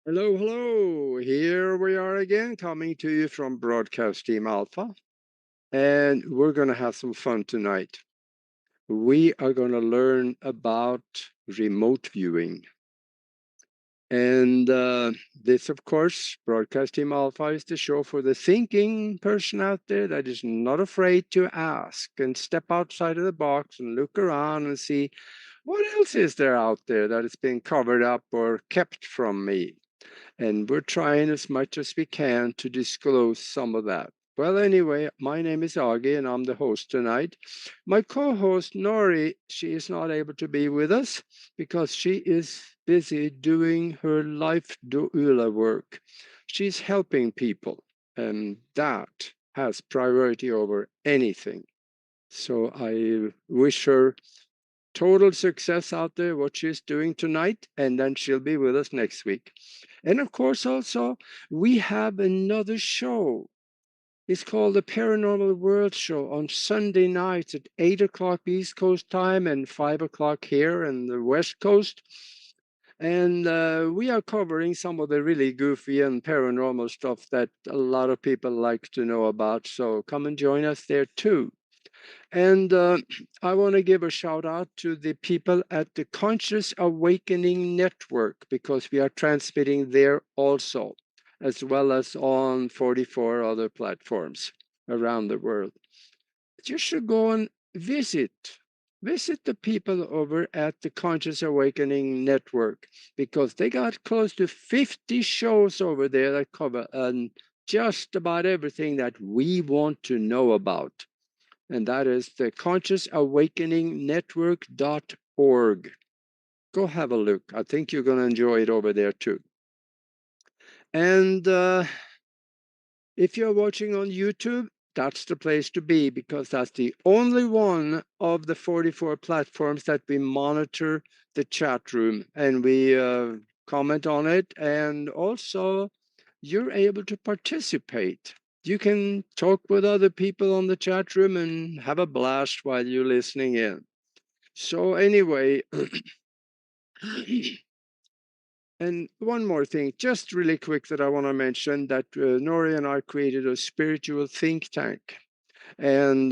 Hello, hello. Here we are again, coming to you from Broadcast Team Alpha. And we're going to have some fun tonight. We are going to learn about remote viewing. And this, of course, Broadcast Team Alpha is the show for the thinking person out there that is not afraid to ask and step outside of the box and look around and see what else is there out there that is being covered up or kept from me. And we're trying as much as we can to disclose some of that. Well, anyway, my name is Aage and I'm the host tonight. My co-host Nori, she is not able to be with us because she is busy doing her life doula work. She's helping people, and that has priority over anything. So I wish her total success out there, what she's doing tonight, and then she'll be with us next week. And of course, also, we have another show. It's called the Paranormal World Show on Sunday nights at 8 o'clock East Coast time and 5 o'clock here in the West Coast. And we are covering some of the really goofy and paranormal stuff that a lot of people like to know about. So come and join us there too. And I want to give a shout out to the people at the Conscious Awakening Network because we are transmitting there also, as well as on 44 other platforms around the world. You should go and visit the people over at the Conscious Awakening Network because they got close to 50 shows over there that cover just about everything that we want to know about, and that is the consciousawakeningnetwork.org. Go have a look. I think you're going to enjoy it over there too. And if you're watching on YouTube, that's the place to be because that's the only one of the 44 platforms that we monitor the chat room and we comment on it. And also, you're able to participate. You can talk with other people on the chat room and have a blast while you're listening in. So, anyway, and one more thing, just really quick, that I want to mention that Nori and I created a spiritual think tank. And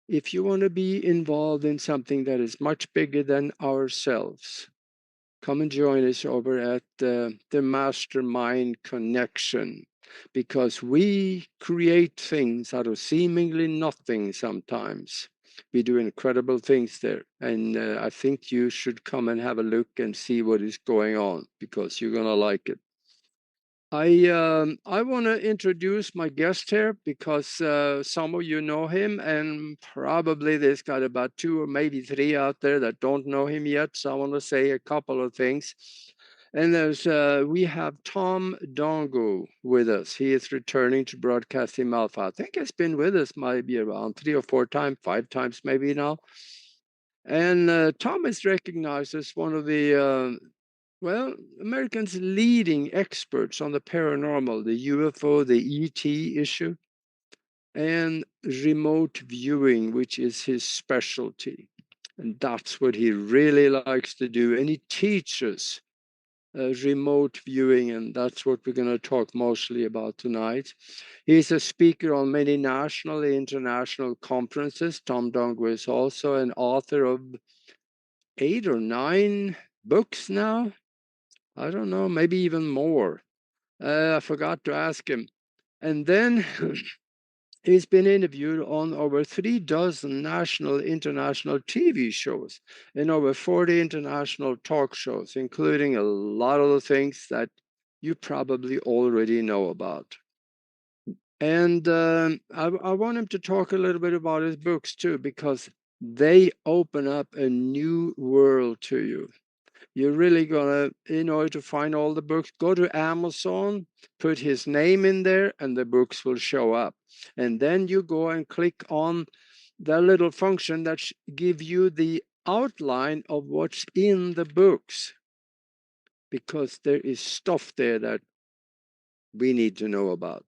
if you want to be involved in something that is much bigger than ourselves, come and join us over at the Mastermind Connection, because we create things out of seemingly nothing sometimes. We do incredible things there. And I think you should come and have a look and see what is going on because you're going to like it. I want to introduce my guest here because some of you know him, and probably there's got about 2 or maybe 3 out there that don't know him yet. So I want to say a couple of things. And we have Tom Dongo with us. He is returning to Broadcasting Alpha. I think he's been with us maybe around 3 or 4 times, 5 times maybe now. And Tom is recognized as one of the well, Americans' leading experts on the paranormal, the UFO, the ET issue, and remote viewing, which is his specialty. And that's what he really likes to do. And he teaches remote viewing, and that's what we're going to talk mostly about tonight. He's a speaker on many national and international conferences. Tom Dongo is also an author of 8 or 9 books now. I don't know, maybe even more. I forgot to ask him. And then he's been interviewed on over 3 dozen national, international TV shows and over 40 international talk shows, including a lot of the things that you probably already know about. And I want him to talk a little bit about his books too, because they open up a new world to you. You're really gonna, in order to find all the books, go to Amazon, put his name in there, and the books will show up. And then you go and click on the little function that give you the outline of what's in the books, because there is stuff there that we need to know about.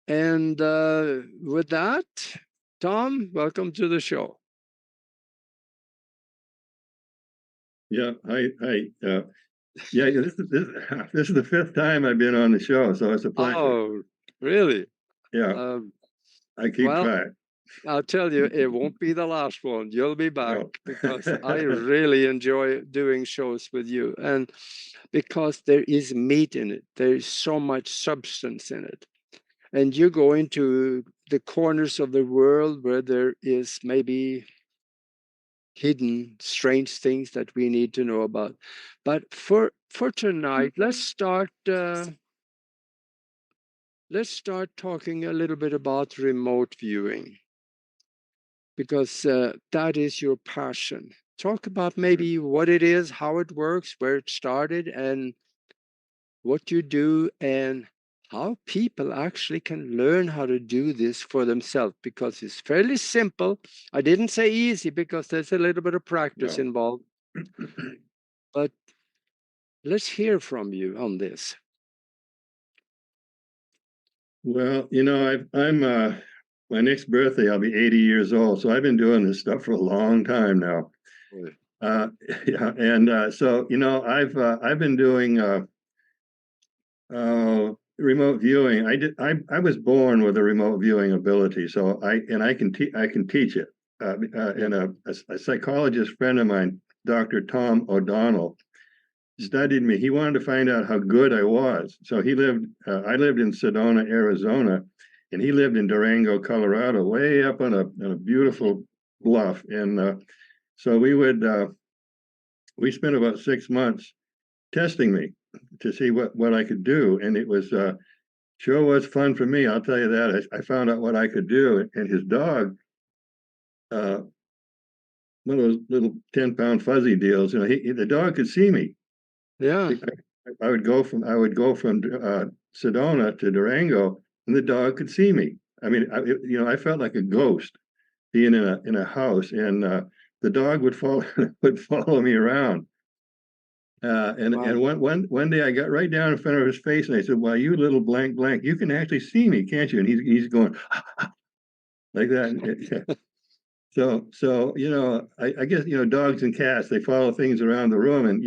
And with that, Tom, welcome to the show. Yeah, hi. Yeah, this is the fifth time I've been on the show, so it's a pleasure. Oh, really? Yeah, Um, I keep well, track. I'll tell you, it won't be the last one. You'll be back No. because I really enjoy doing shows with you. And because there is meat in it, there is so much substance in it. And you go into the corners of the world where there is maybe hidden strange things that we need to know about. But for tonight, let's start talking a little bit about remote viewing because that is your passion. Talk about maybe what it is, how it works, where it started, and what you do, and how people actually can learn how to do this for themselves because it's fairly simple. I didn't say easy because there's a little bit of practice No. involved, but let's hear from you on this. Well, I'm my next birthday, I'll be 80 years old. So I've been doing this stuff for a long time now. Right. Uh, yeah, and so I've been doing remote viewing. I was born with a remote viewing ability, so I can teach it. Yeah. And a psychologist friend of mine, Dr. Tom O'Donnell, studied me. He wanted to find out how good I was. So I lived in Sedona, Arizona, and he lived in Durango, Colorado, way up on a beautiful bluff. And so we spent about 6 months testing me to see what I could do. And it was sure was fun for me. I'll tell you that. I found out what I could do. And his dog, uh, one of those little 10-pound fuzzy deals, the dog could see me. Yeah. I would go from Sedona to Durango, and the dog could see me. I mean, I felt like a ghost being in a house, and the dog would follow would follow me around. And Wow. one day I got right down in front of his face, and I said, "Well, you little blank blank, you can actually see me, can't you?" And he's going like that. So I guess dogs and cats, they follow things around the room, and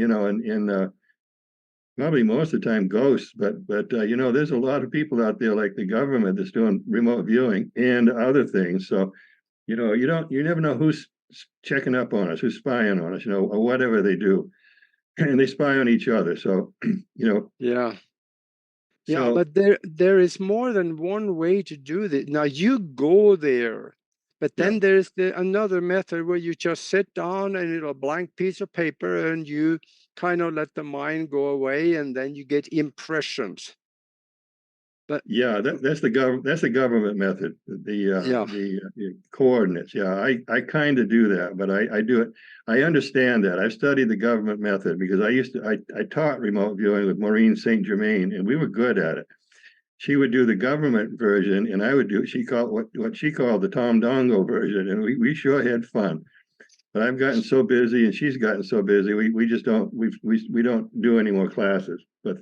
probably most of the time ghosts, but there's a lot of people out there like the government that's doing remote viewing and other things. So you never know who's checking up on us, who's spying on us, or whatever they do, and they spy on each other. So you know, Yeah. Yeah, so but there is more than one way to do this. Now you go there, but yeah, then there's another method where you just sit down and a blank piece of paper and you kind of let the mind go away and then you get impressions. But yeah, that's the government method, yeah, the coordinates. Yeah, I kind of do that, but I do it. I understand that. I've studied the government method because I taught remote viewing with Maureen St. Germain, and we were good at it. She would do the government version, and I would do she called what she called the Tom Dongo version, and we sure had fun. But I've gotten so busy, and she's gotten so busy. We just we don't do any more classes. But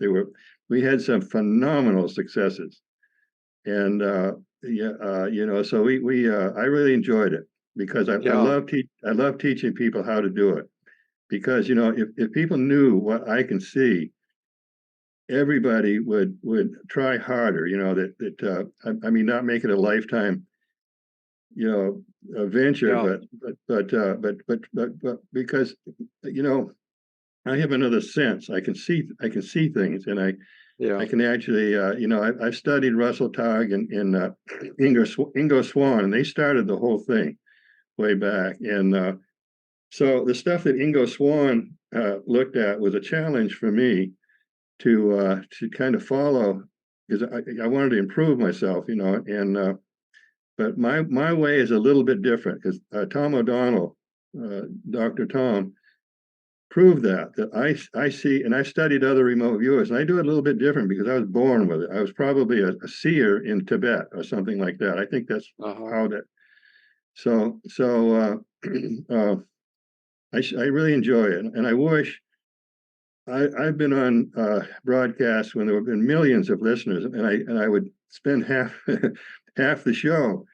we had some phenomenal successes, and yeah, so we I really enjoyed it because yeah, I love teaching people how to do it because if people knew what I can see, everybody would try harder. I mean, not make it a lifetime a venture, yeah, but because you know I have another sense. I can see things, and I yeah. can actually, I've studied Russell Targ and Ingo Swann, and they started the whole thing way back. And so the stuff that Ingo Swann looked at was a challenge for me to kind of follow because I wanted to improve myself, and but my way is a little bit different because Tom O'Donnell, Dr. Tom, prove that I see, and I've studied other remote viewers, and I do it a little bit different because I was born with it. I was probably a seer in Tibet or something like that. I think that's Uh-huh. how that. I really enjoy it, and I wish I've been on broadcasts when there have been millions of listeners, and I would spend half half the show.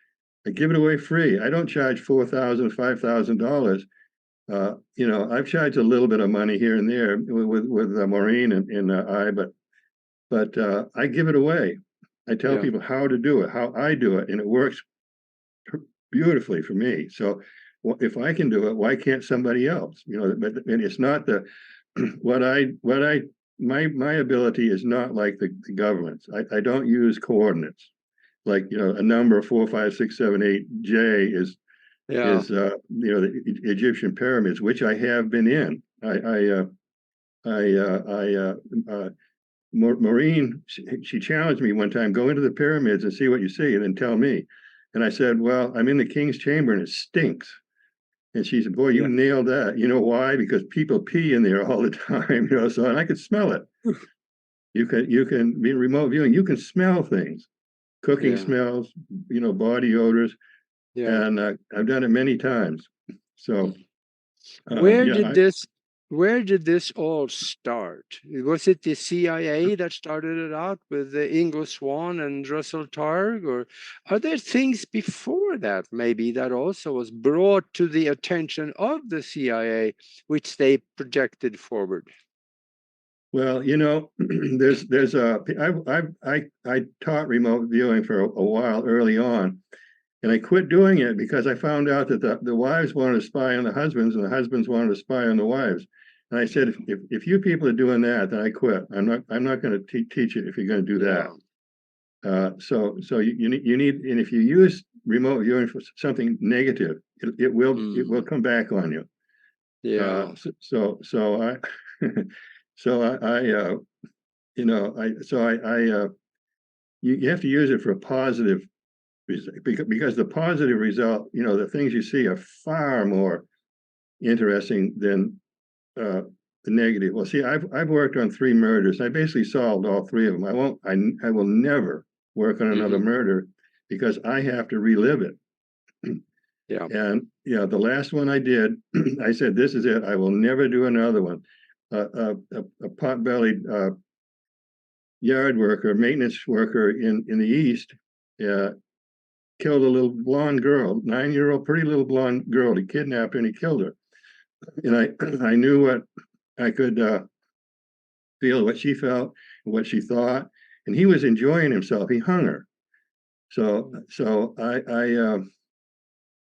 I give it away free. I don't charge $4,000, $5,000. I've charged a little bit of money here and there with Maureen and I, but I give it away. I tell Yeah. people how to do it, how I do it, and it works beautifully for me. So if I can do it, why can't somebody else? But and it's not the what I my ability is not like the government's. I don't use coordinates like a number 4, 5, 6, 7, 8 J Yeah. is the Egyptian pyramids, which I have been in. Maureen, she challenged me one time, go into the pyramids and see what you see and then tell me. And I said, well, I'm in the king's chamber and it stinks. And she said, boy, you Yeah. nailed that. You know why? Because people pee in there all the time, so, and I could smell it. You can be remote viewing, you can smell things, cooking Yeah. smells, body odors. Yeah. And I've done it many times. So, Mm. Where yeah, did this where did this all start? Was it the CIA that started it out with Ingo Swann and Russell Targ, or are there things before that maybe that also was brought to the attention of the CIA, which they projected forward? well, there's I taught remote viewing for a while early on, and I quit doing it because I found out that the wives wanted to spy on the husbands and the husbands wanted to spy on the wives. And I said, if you people are doing that, then I quit. I'm not going to teach it if you're going to do that. Yeah. So you need, and if you use remote viewing for something negative, it will Mm. come back on you. Yeah. So I so I you have to use it for a positive because the positive result, the things you see are far more interesting than the negative. Well, see, I've worked on 3 murders. I basically solved all 3 of them. I will never work on another Hmm. murder because I have to relive it. Yeah. And the last one I did, I said, this is it. I will never do another one. A pot-bellied yard worker, maintenance worker in the East, uh, killed a little blonde girl, 9-year-old, pretty little blonde girl. He kidnapped her and he killed her. And I knew what I could feel, what she felt, what she thought, and he was enjoying himself. He hung her. So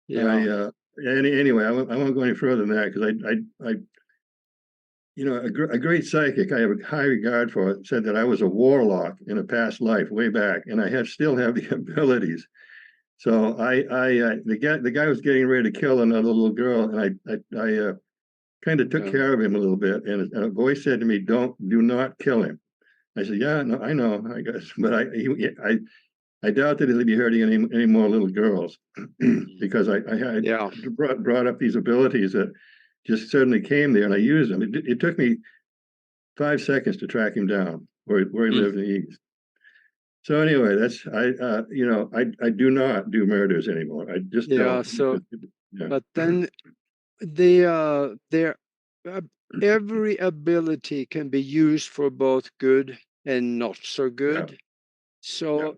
Yeah. anyway, I won't go any further than that because I a great psychic I have a high regard for said that I was a warlock in a past life way back, and I still have the abilities. So the guy was getting ready to kill another little girl, and I kind of took Yeah. care of him a little bit, and a voice said to me, do not kill him." I said, "Yeah, no, I know, I guess, but I doubt that he'll be hurting any more little girls because I had Yeah. brought up these abilities that just suddenly came there, and I used them. It took me 5 seconds to track him down where he Mm. lived in the East. So anyway, that's I do not do murders anymore. I just Yeah. don't. So, Yeah, but then their uh, every ability can be used for both good and not so yeah, good. yeah. So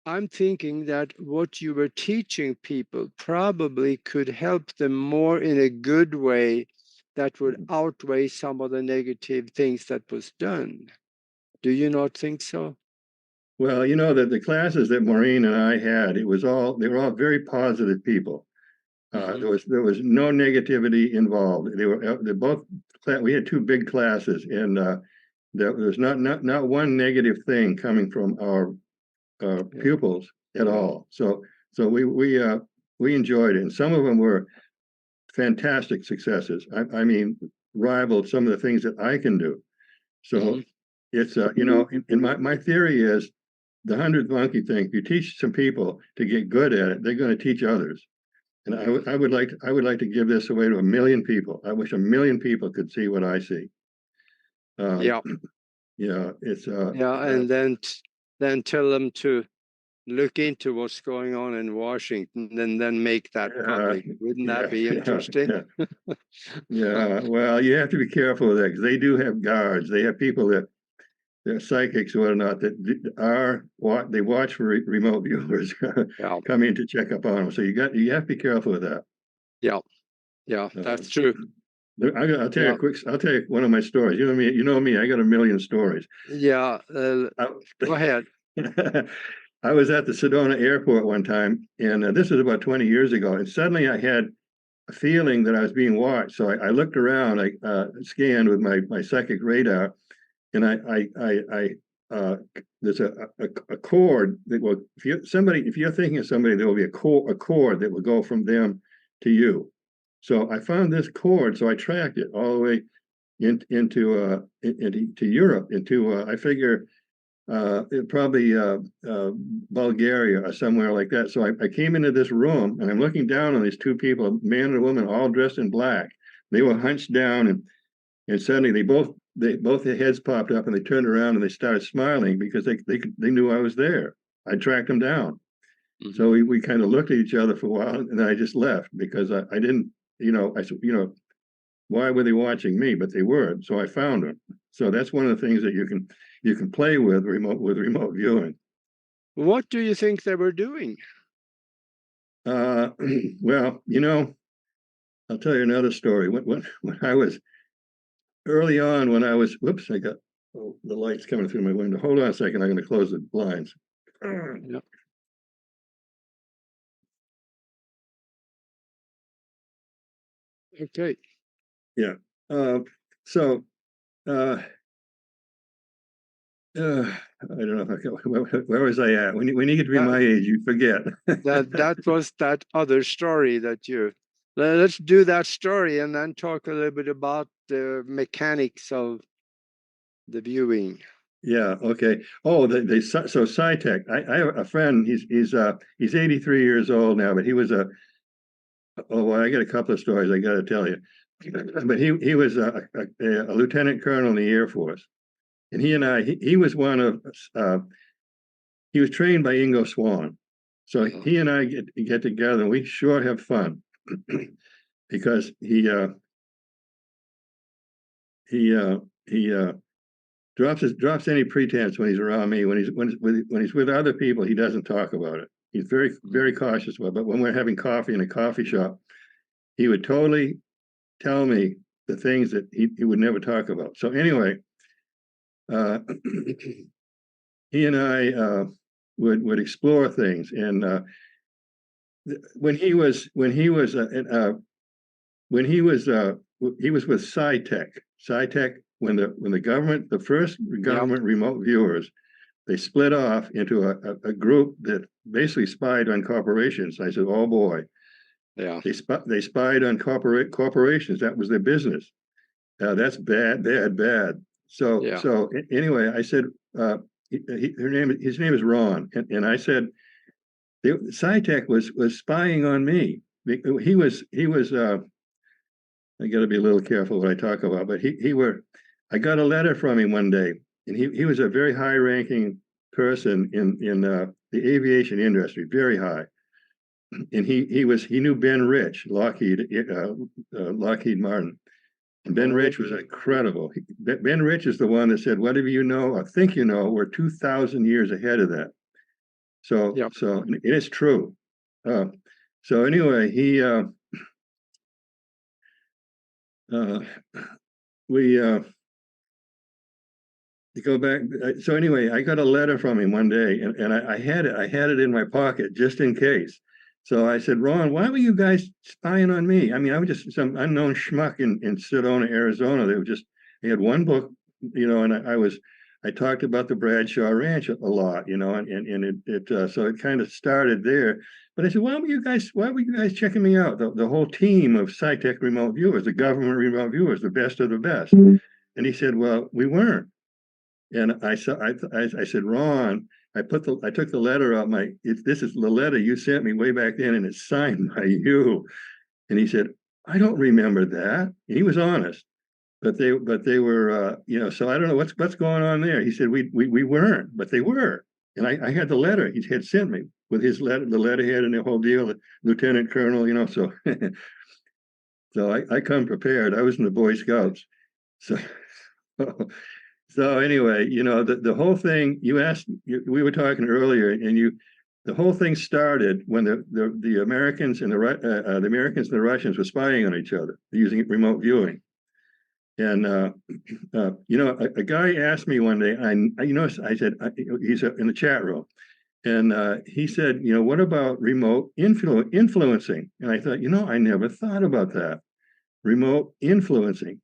I'm thinking that what you were teaching people probably could help them more in a good way that would outweigh some of the negative things that was done. Do you not think so? Well, that the classes that Maureen and I had, they were all very positive people. Hmm. There was no negativity involved. They both we had 2 big classes, and there was not one negative thing coming from our Yeah. pupils at Yeah. all. So we enjoyed it, and some of them were fantastic successes. I mean, rivaled some of the things that I can do. So Hmm. it's in my theory is the 100th monkey thing. If you teach some people to get good at it, they're going to teach others. And Yeah. I would like to give this away to 1 million people. I wish 1 million people could see what I see. Um, Yeah. it's Yeah. And then tell them to look into what's going on in Washington and then make that uh, public. Wouldn't that yeah, be yeah, interesting? yeah, yeah. Well, you have to be careful with that because they do have guards. They have people that they're psychics or whatnot that are what they watch for remote viewers Yeah. coming to check up on them. So you have to be careful with that. Yeah. Yeah. Uh, That's true. I'll tell you Yeah. a quick. I'll tell you one of my stories. You know me. You know me. I got a million stories. Yeah. I, Go ahead. I was at the Sedona airport one time, and this was about 20 years ago. And suddenly, I had a feeling that I was being watched. So I looked around. I scanned with my psychic radar, and I there's a cord that will, if you're thinking of somebody, there will be a cord that will go from them to you. So I found this cord, so I tracked it all the way into Europe, into I figure probably Bulgaria or somewhere like that. So I came into this room and I'm looking down on these two people, a man and a woman, all dressed in black. They were hunched down, and suddenly both their heads popped up and they turned around and they started smiling because they knew I was there. I tracked them down. So Hmm. we kind of looked at each other for a while, and then I just left because I didn't, I said, why were they watching me? But they were. So I found them. So that's one of the things that you can play with remote viewing. What do you think they were doing? Uh, well, I'll tell you another story. When I was early on, when I was, whoops, I got the lights coming through my window. Hold on a second. I'm going to close the blinds. Yeah. Okay. Yeah. Uh, so uh, I don't know if where was I at? When you get to be That my age, you forget. that was that other story that you. Let's do that story and then talk a little bit about the mechanics of the viewing. Yeah. Okay. Oh, so SciTech. I have a friend. He's 83 years old now, but he was a. Oh, well, I got a couple of stories I got to tell you. But he was a lieutenant colonel in the Air Force, and he was one of he was trained by Ingo Swann. So Uh, he and I get together and we sure have fun because he drops any pretense when he's around me. When he's with other people, he doesn't talk about it. He's very mhm. cautious about it. But when we're having coffee in a coffee shop, he would totally tell me the things that he would never talk about. So anyway, uh, he and I would explore things. And when he was with SciTech. SciTech, the first Yeah. government remote viewers, they split off into a group that basically spied on corporations. I said, oh boy, Yeah. they spied on corporations. That was their business. That's bad, bad, bad. Yeah. Anyway, I said, his name is Ron, and I said, SciTech was spying on me. He was. I got to be a little careful what I talk about, but I got a letter from him one day, and he was a very high ranking person in the aviation industry, very high, and he knew Ben Rich, Lockheed Martin. And Ben Oh, Rich was incredible. Ben Rich is the one that said, "Whatever you know or think you know, we're 2,000 years ahead of that." yeah. So it is true. Uh, so anyway, uh, we go back. So anyway, I got a letter from him one day, and I had it in my pocket just in case. So I said, Ron, why were you guys spying on me? I mean, I was just some unknown schmuck in Sedona, Arizona. They had one book, and I talked about the Bradshaw Ranch a lot, and so it kind of started there. But I said, why were you guys checking me out? The whole team of SciTech remote viewers, the government remote viewers, the best of the best. And he said, well, we weren't. And I said, Ron, I took the letter out. This is the letter you sent me way back then, and it's signed by you. And he said, I don't remember that. And he was honest, but they were, So I don't know what's going on there. He said we weren't, but they were. And I had the letter he had sent me with his letter, the letterhead, and the whole deal, the lieutenant colonel, So so I come prepared. I was in the Boy Scouts, so. So anyway, the whole thing we were talking earlier, and the whole thing started when the Americans and the Americans and the Russians were spying on each other using remote viewing. And a guy asked me one day, I said, he's in the chat room, and he said, what about remote influencing? And I thought, I never thought about that. Remote influencing,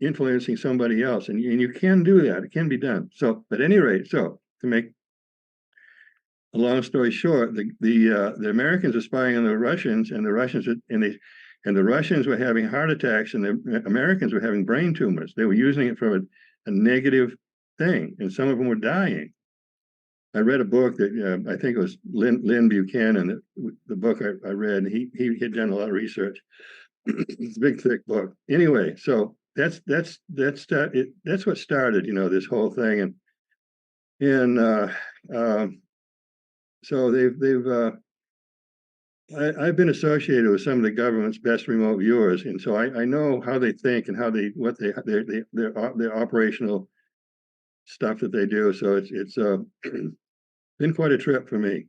influencing somebody else, and you can do that. It can be done. So, at any rate, so to make a long story short, the Americans were spying on the Russians, and the Russians were having heart attacks, and the Americans were having brain tumors. They were using it for a negative thing, and some of them were dying. I read a book that I think it was Lynn Buchanan. The book I read, he had done a lot of research. It's a big, thick book. Anyway, so that's what started, this whole thing, and so I've been associated with some of the government's best remote viewers, and so I know how they think and their operational stuff that they do. So it's been quite a trip for me.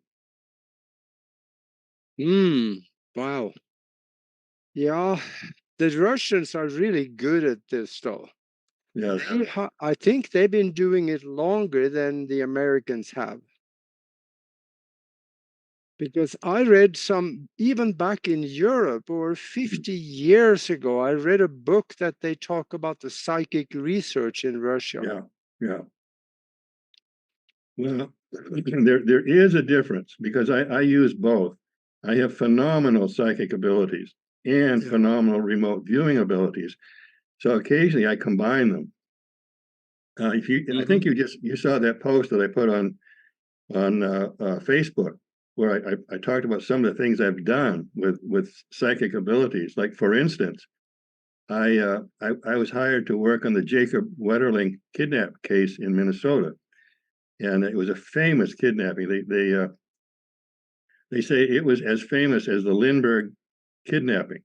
Wow. Yeah, the Russians are really good at this though. Yeah, I think they've been doing it longer than the Americans have. Because I read some, even back in Europe or 50 years ago, I read a book that they talk about the psychic research in Russia. yeah. Well, there is a difference because I use both. I have phenomenal psychic abilities and phenomenal remote viewing abilities. So occasionally I combine them. I think you saw that post that I put on Facebook where I talked about some of the things I've done with psychic abilities. Like for instance, I was hired to work on the Jacob Wetterling kidnap case in Minnesota, and it was a famous kidnapping. They say it was as famous as the Lindbergh kidnapping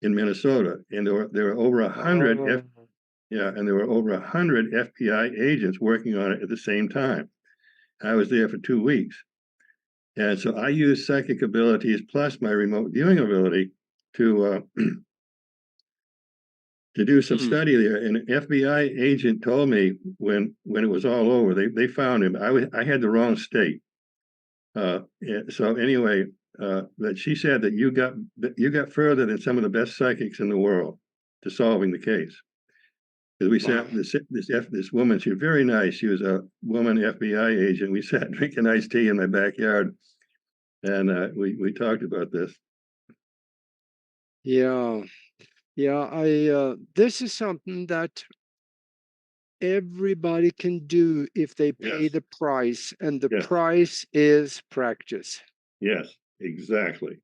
in Minnesota, and there were over 100 and there were over 100 FBI agents working on it at the same time. I was there for 2 weeks. And so I used psychic abilities plus my remote viewing ability to do some study there. And an FBI agent told me when it was all over, they found him. I had the wrong state. So anyway, that she said that you got further than some of the best psychics in the world to solving the case. Because we sat this woman, she was very nice. She was a woman FBI agent. We sat drinking iced tea in my backyard, and we talked about this. Yeah, I this is something that everybody can do if they pay the price, and the price is practice. Yes, exactly.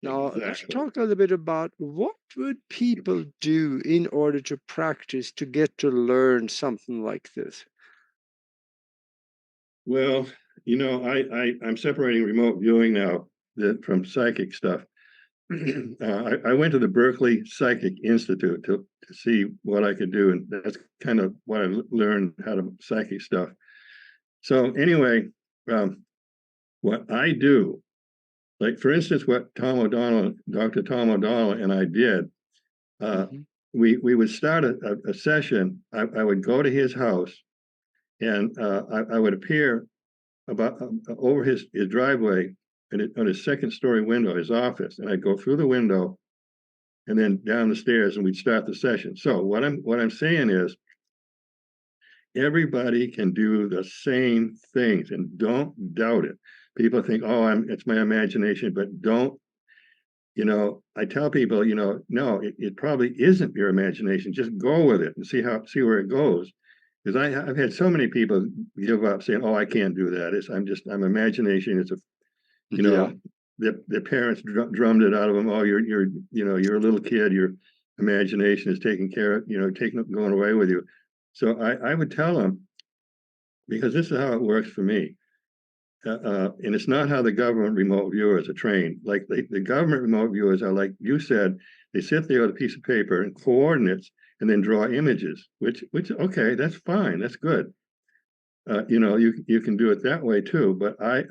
Now, let's talk a little bit about what would people do in order to practice to get to learn something like this? Well, I'm separating remote viewing now from psychic stuff. I went to the Berkeley Psychic Institute to see what I could do, and that's kind of what I learned how to psychic stuff. So anyway, what I do, like for instance, what Dr. Tom O'Donnell and I did, we would start a session. I would go to his house, and I would appear about over his driveway and on his second story window, his office, and I'd go through the window and then down the stairs, and we'd start the session. So what I'm saying is everybody can do the same things, and don't doubt it. People think, oh, it's my imagination, but don't. I tell people, no, it probably isn't your imagination. Just go with it and see where it goes. Because I've had so many people give up saying, "Oh, I can't do that. I'm imagination. It's their parents drummed it out of them. Oh, you're a little kid. Your imagination is taking care of going away with you." So I would tell them, because this is how it works for me. And it's not how the government remote viewers are trained. Like the government remote viewers are, like you said, they sit there with a piece of paper and coordinates and then draw images, which okay, that's fine, that's good. you can do it that way too. But I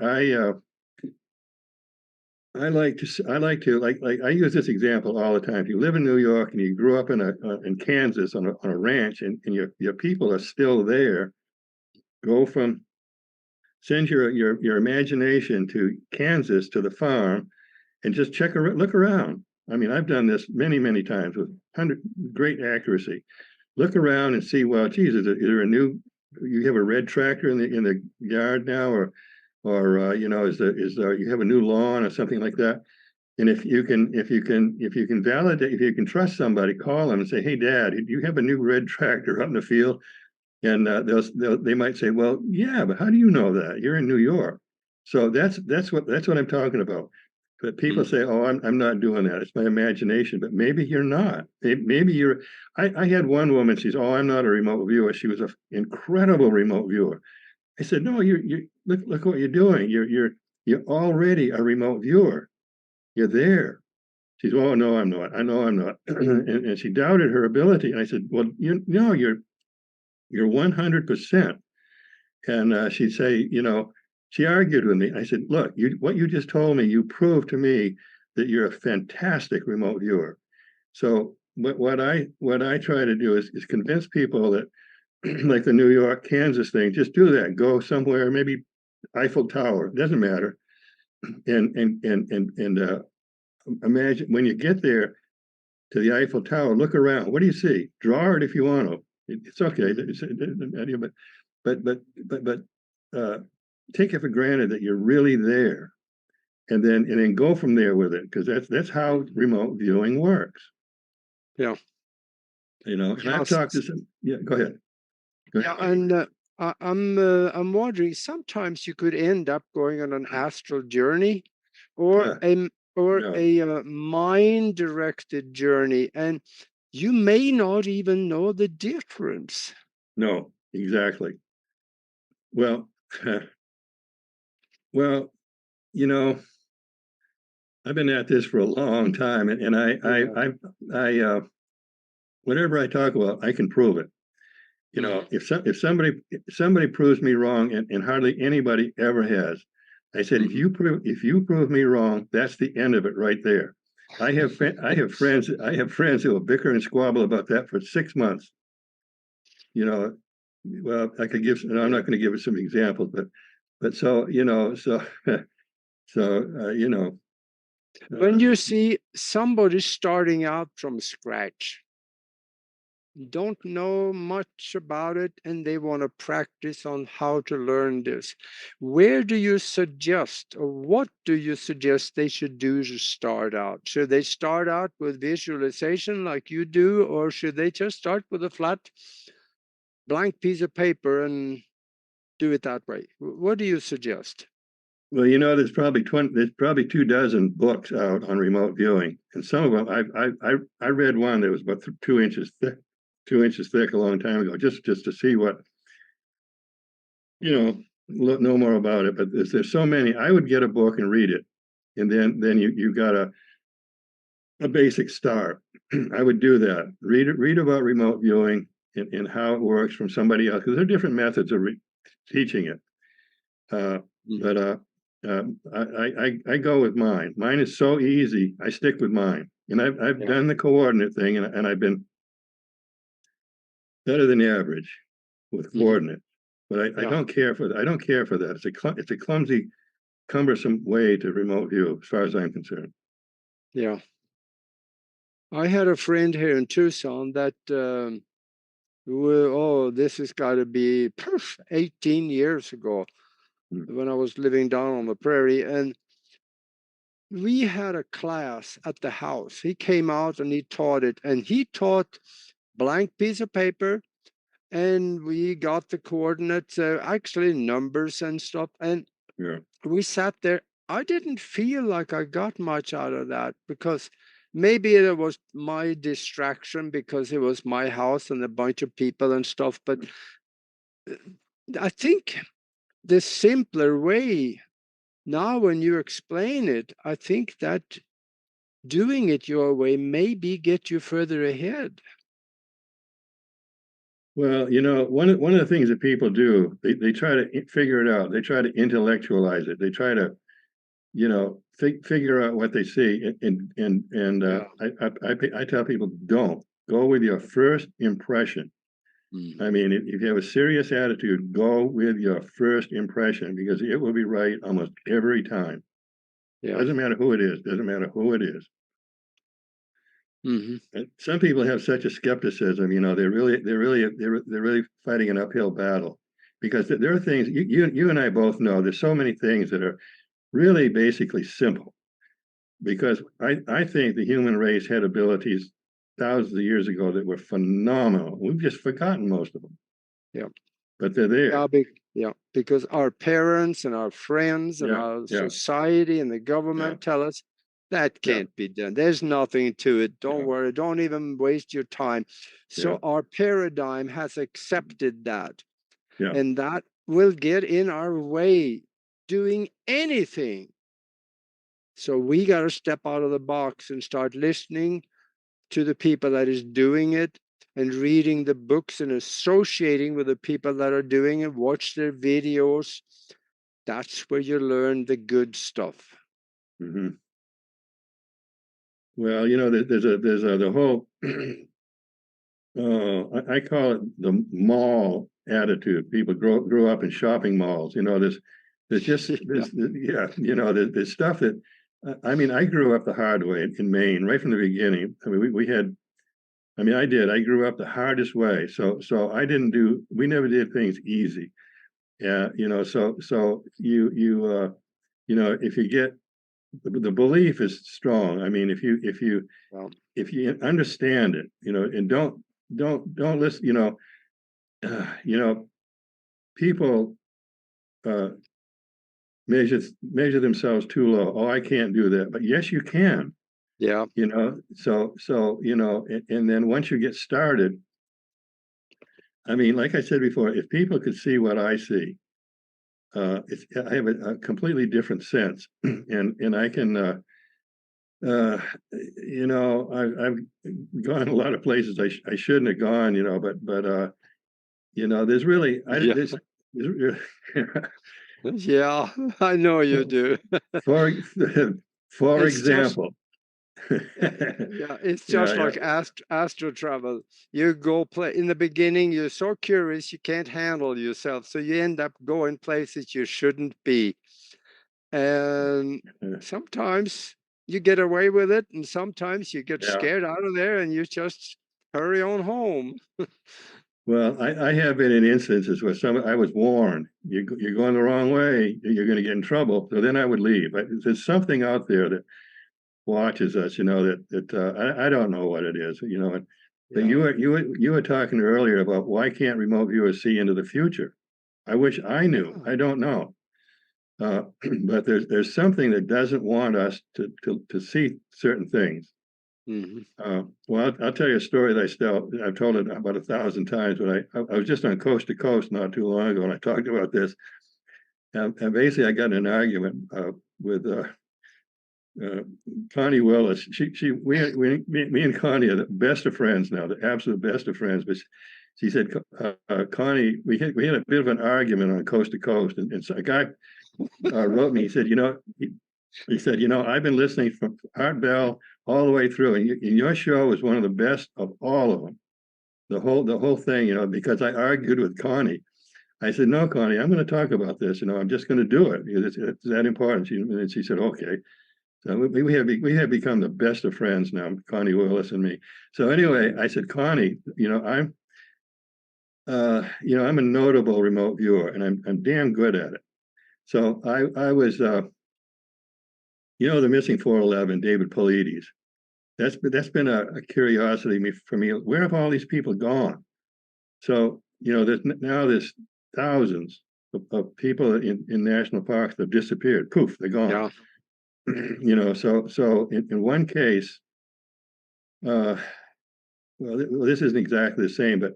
like I use this example all the time. If you live in New York and you grew up in Kansas on a ranch, and your people are still there, go from send your imagination to Kansas, to the farm, and just look around. I mean, I've done this many times with great accuracy. Look around and see, well, geez, is there a new, you have a red tractor in the yard now, or is there you have a new lawn or something like that. And if you can validate, if you can trust somebody, call them and say, hey, Dad, you have a new red tractor out in the field. And they might say, well, yeah, but how do you know that? You're in New York. So that's what I'm talking about. But people say, oh, I'm not doing that. It's my imagination. But maybe you're not. Maybe you're. I had one woman. She's, oh, I'm not a remote viewer. She was an incredible remote viewer. I said, no, you look what you're doing. You're already a remote viewer. You're there. She's, oh no, I'm not. I know I'm not. And she doubted her ability. And I said, well, you're 100%. And she'd say, she argued with me. I said, look, what you just told me, you proved to me that you're a fantastic remote viewer. So what I try to do is convince people that, like the New York, Kansas thing, just do that. Go somewhere, maybe Eiffel Tower, doesn't matter. And imagine when you get there to the Eiffel Tower, look around. What do you see? Draw it if you want to. It's okay. But take it for granted that you're really there, and then go from there with it, because that's how remote viewing works. Yeah. And I've talked to some. Yeah, go ahead. Yeah, and I'm wondering. Sometimes you could end up going on an astral journey, or a mind-directed journey, and you may not even know the difference. No, exactly. Well, well, I've been at this for a long time, and I whatever I talk about, I can prove it. If somebody proves me wrong, and hardly anybody ever has, I said, if you prove me wrong, that's the end of it right there. I have friends who will bicker and squabble about that for 6 months. Well, I could give, and I'm not going to give some examples, but so when you see somebody starting out from scratch, don't know much about it, and they want to practice on how to learn this, where do you suggest, or what do you suggest they should do to start out? Should they start out with visualization like you do, or should they just start with a flat blank piece of paper and do it that way? What do you suggest? Well, there's probably 24 books out on remote viewing, and some of them I read one that was about 2 inches thick, a long time ago, just to see what know more about it. But there's so many. I would get a book and read it, and then you got a basic start. I would do that. Read about remote viewing and how it works from somebody else, because there are different methods of teaching it. But I go with mine. Mine is so easy. I stick with mine, and I've done the coordinate thing, and I've been better than average with coordinate. But I don't care for that. I don't care for that. It's a clumsy, cumbersome way to remote view, as far as I'm concerned. Yeah. I had a friend here in Tucson that this has got to be 18 years ago, when I was living down on the prairie, and we had a class at the house. He came out and he taught it, and he taught blank piece of paper, and we got the coordinates, actually numbers and stuff, and we sat there. I didn't feel like I got much out of that, because maybe it was my distraction, because it was my house and a bunch of people and stuff. But I think the simpler way, now when you explain it, I think that doing it your way maybe get you further ahead. Well, one of the things that people do, they try to figure it out. They try to intellectualize it. They try to, figure out what they see. And Yeah. I tell people, don't go with your first impression. I Mhm. mean, if you have a serious attitude, go with your first impression because it will be right almost every time. Yeah. Doesn't matter who it is. Doesn't matter who it is. Hmm. And some people have such a skepticism. They're really fighting an uphill battle because there are things you and I both know. There's so many things that are really basically simple because I think the human race had abilities thousands of years ago that were phenomenal. We've just forgotten most of them, Yeah. but they're Yeah, there. yeah, because our parents and our friends and Yeah, our yeah, society and the yeah, government tell us that yeah, can't be done. There's nothing to it. Don't yeah, worry. Don't even waste your time. yeah, So our paradigm has accepted that, yeah. and that will get in our way doing anything. So we got to step out of the box and start listening to the people that is doing it and reading the books and associating with the people that are doing it, watch their videos. That's where you learn the good stuff. Hmm. Well, there's a the whole I call it the mall attitude. People grew up in shopping malls. There's just Yeah. yeah, there's stuff that I mean, I grew up the hard way in Maine right from the beginning. I mean, we had. I mean, I did. I grew up the hardest way. So I didn't do. We never did things easy. Yeah, so if you get the belief is strong. I mean, Well, if you understand it, and don't listen, you know, people uh, measure themselves too low. Oh, I can't do that, but yes, you can. yeah. And then once you get started, I mean, like I said before, if people could see what I see, I have a completely different sense, and I can. Uh, I've gone a lot of places I shouldn't have gone, there's really I Yeah. there's Yeah. I know you do. for for It's just example, yeah, it's yeah, just yeah, like astro travel. You go play in the beginning, you're so curious you can't handle yourself. So you end up going places you shouldn't be. And sometimes you get away with it, and sometimes you get yeah. scared out of there and you just hurry on home. Well, I have been in instances where I was warned you're going the wrong way, you're going to get in trouble. So then I would leave. There's something out there that watches us, I don't know what it is, But Yeah. you were talking earlier about why can't remote viewers see into the future? I wish I knew. Yeah. I don't know. But there's something that doesn't want us to see certain things. Hmm. Well, I'll tell you a story that I've told it about 1,000 times, but I was just on Coast to Coast not too long ago, and I talked about this. And basically, I got in an argument with uh, Connie Willis. Me and Connie are the best of friends now, the absolute best of friends. But she said, Connie, we had a bit of an argument on Coast to Coast, and so a guy wrote me. He said, he said, I've been listening from Art Bell all the way through, and your show is one of the best of all of them. The whole thing, because I argued with Connie. I said, no, Connie, I'm going to talk about this. I'm just going to do it because it's that important. And she said, okay. So we have become the best of friends now, Connie Willis and me. So anyway, I said, Connie, I'm a notable remote viewer, and I'm damn good at it. So I was, the missing 411, David Paulides. That's been a curiosity for me. Where have all these people gone? So there's thousands of people in national parks that have disappeared. Poof, they're gone. Yeah. So in one case, uh, this isn't exactly the same, but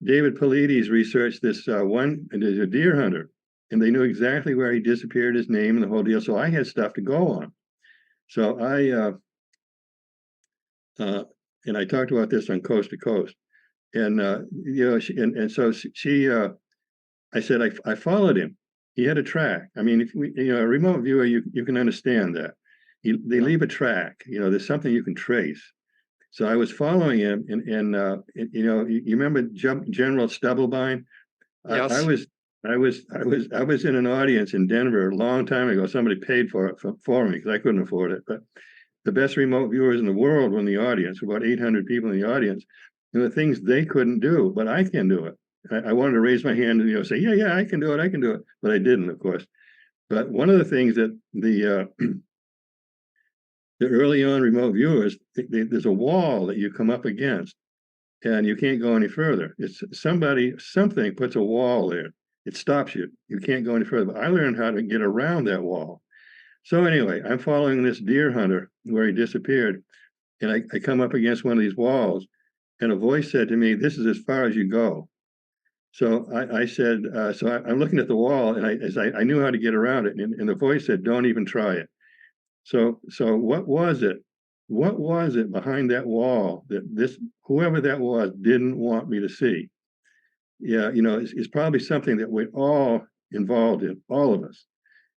David Paulides researched this one, and there's a deer hunter, and they knew exactly where he disappeared, his name, and the whole deal. So I had stuff to go on. So uh, and I talked about this on Coast to Coast. And and so she I said I followed him. He had a track. I mean, if we, a remote viewer, you can understand that. They Yeah. leave a track. There's something you can trace. So I was following him, you remember General Stubblebine? I Yes. was I was in an audience in Denver a long time ago. Somebody paid for it for me because I couldn't afford it. But the best remote viewers in the world were in the audience, about 800 people in the audience, and the things they couldn't do, but I can do it. I wanted to raise my hand and say, yeah, I can do it, but I didn't, of course. But one of the things that the early on remote viewers, there's a wall that you come up against, and you can't go any further. It's something puts a wall there. It stops you. You can't go any further. But I learned how to get around that wall. So anyway, I'm following this deer hunter where he disappeared, and I come up against one of these walls, and a voice said to me, "This is as far as you go." So I said, I'm looking at the wall, and I knew how to get around it, and the voice said, "Don't even try it." So what was it? What was it behind that wall that whoever that was didn't want me to see? Yeah, it's probably something that we're all involved in, all of us.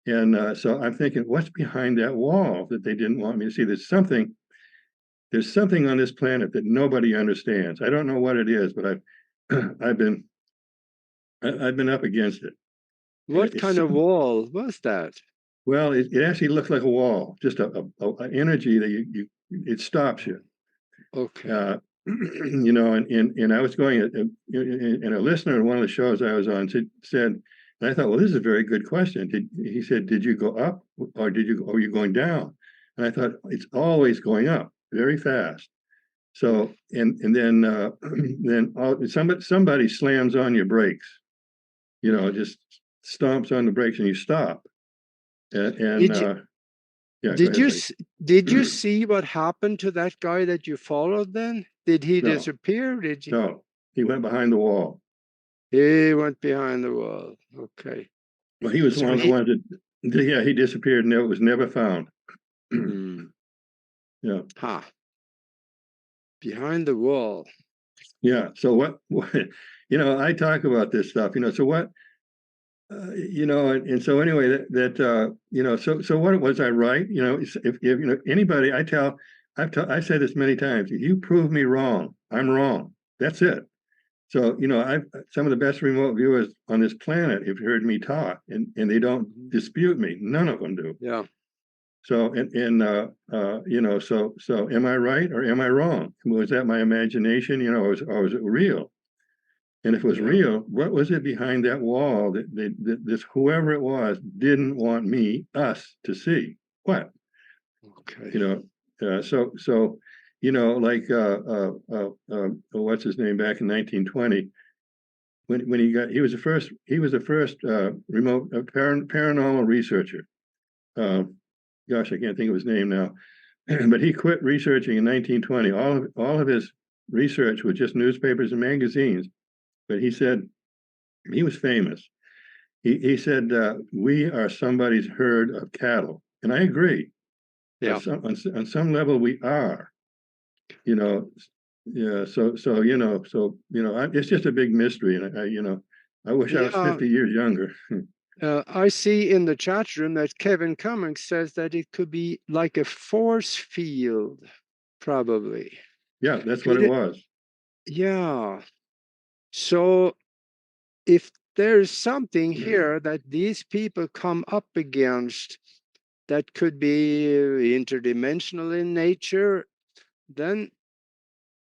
And so I'm thinking, what's behind that wall that they didn't want me to see? There's something on this planet that nobody understands. I don't know what it is, but I've been I've been up against it. What It's kind of wall was that? well, it actually looks like a wall, just an energy that it stops you. Okay. Uh, and I was going, and a listener in one of the shows I was on said, and I thought, well, this is a very good question. He said, did you go up or or are you going down? And I thought, it's always going up very fast. Hmm. So, and then, somebody slams on your brakes, just stomps on the brakes and you stop. And Did you yeah, go did ahead, you buddy. s- did you see what happened to that guy that you followed then? Did he No, disappear? Did you? no, he went behind the wall. He went behind the wall. Okay. Well, he was So one of the he ones yeah, he disappeared and it was never found. hmm. Yeah, Ha. Behind the wall. yeah. So what, I talk about this stuff, so what, and so anyway, so what was I right? If anybody, I've said this many times, if you prove me wrong, I'm wrong. That's it. So, I've some of the best remote viewers on this planet have heard me talk and they don't Mhm. dispute me. None of them do. Yeah. So, so am I right or am I wrong? Was that my imagination, or was it real? And if it was Yeah. real, what was it behind that wall that this whoever it was didn't want us to see? What? Okay. You know, so like what's his name back in 1920 when he was the first remote paranormal researcher. Uh, Gosh, I can't think of his name now, but he quit researching in 1920. All of his research was just newspapers and magazines. But he said he was famous. He said we are somebody's herd of cattle, and I agree. Yeah. On some level, we are. You know, yeah. It's just a big mystery, and I wish I was Yeah. 50 years younger. I see in the chat room that Kevin Cummings says that it could be like a force field, probably. Yeah, that's what Could it it? was. Yeah. So if there's something here that these people come up against that could be interdimensional in nature, then,